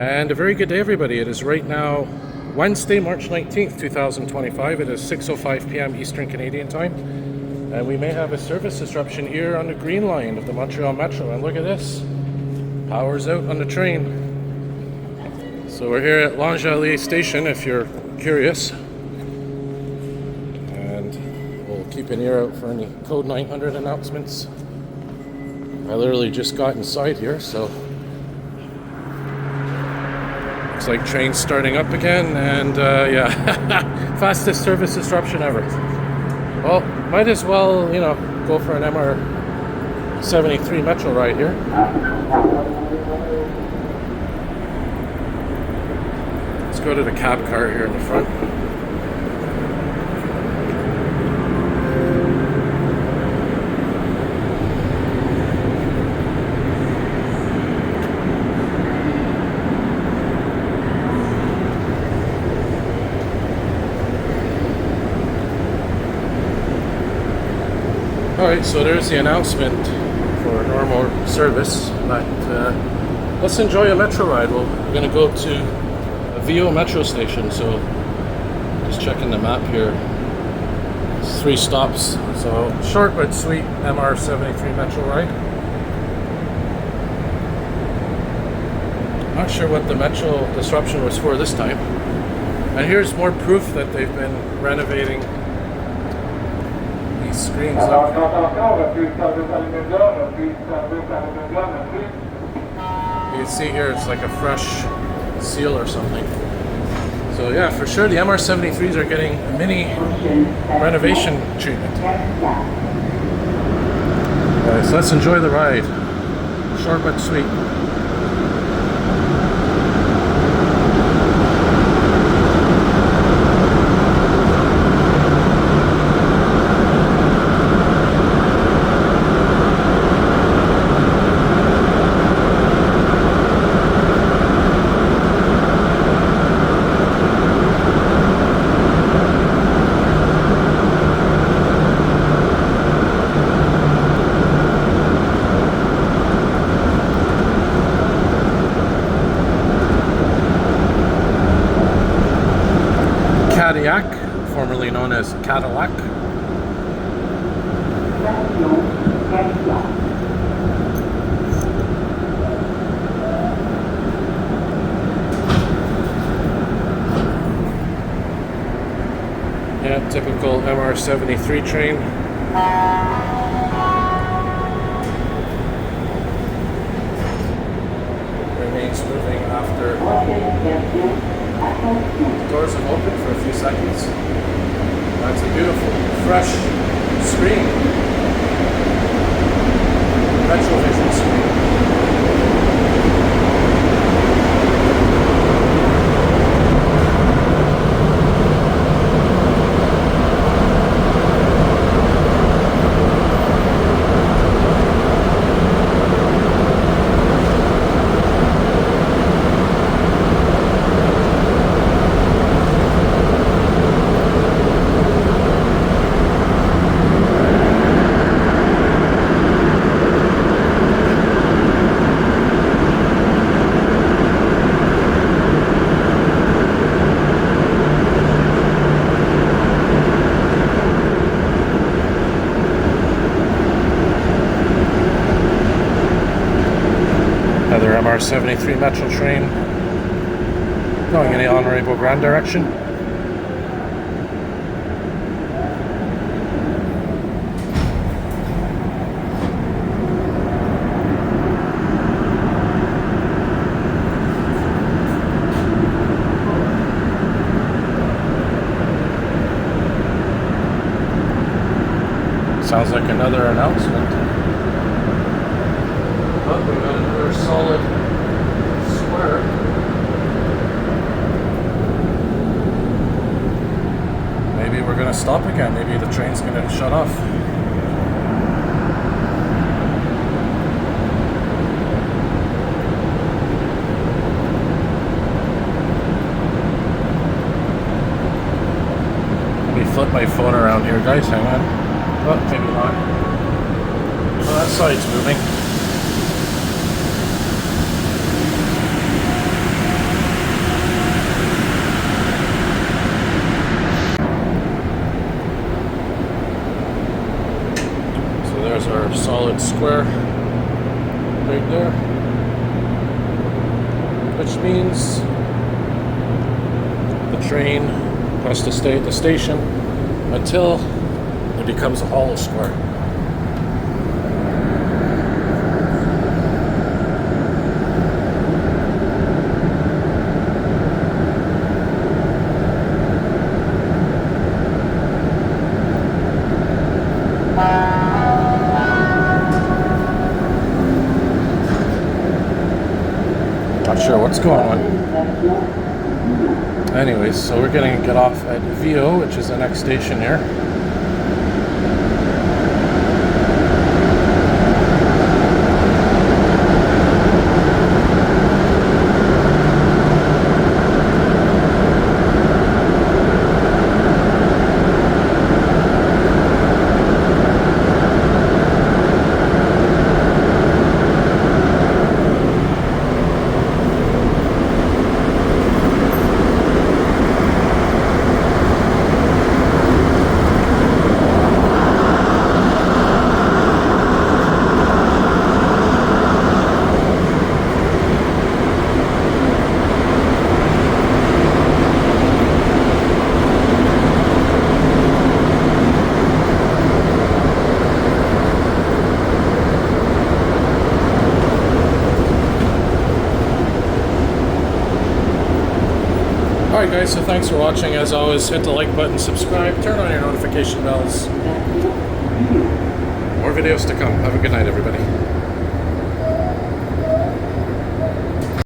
And a very good day, everybody. It is right now Wednesday, March 19th, 2025. It is 6:05 p.m. Eastern Canadian Time. And we may have a service disruption here on the green line of the Montreal Metro. And look at this. Power's out on the train. So we're here at Langelier station, if you're curious. And we'll keep an ear out for any code 900 announcements. I literally just got inside here, so looks like train's starting up again, and yeah, fastest service disruption ever. Well, might as well, go for an MR73 Metro ride here. Let's go to the cab car here in the front. Alright, so there's the announcement for normal service, but let's enjoy a metro ride. We're going to go to a Viau metro station, so just checking the map here. It's 3 stops, so short but sweet MR73 metro ride. Not sure what the metro disruption was for this time. And here's more proof that they've been renovating screens up. You can see here it's like a fresh seal or something. So yeah, for sure the MR73s are getting a mini renovation treatment. Alright, so let's enjoy the ride. Short but sweet. Formerly known as Cadillac. Yeah, typical MR73 train. Remains moving after doors have opened for a few seconds. That's a beautiful, fresh screen. Retrovision screen. Another MR73 Metro train going in the Honorable Grand direction. Sounds like another announcement. Oh, we got another solid square. Maybe we're going to stop again. Maybe the train's going to shut off. Let me flip my phone around here, guys. Hang on. Oh, maybe not. Oh, that side's moving. software right there, which means the train has to stay at the station until it becomes a hollow square. Not sure what's going on. Anyways, so we're gonna get off at Viau, which is the next station here. Alright guys, so thanks for watching. As always, hit the like button, subscribe, turn on your notification bells. More videos to come. Have a good night, everybody.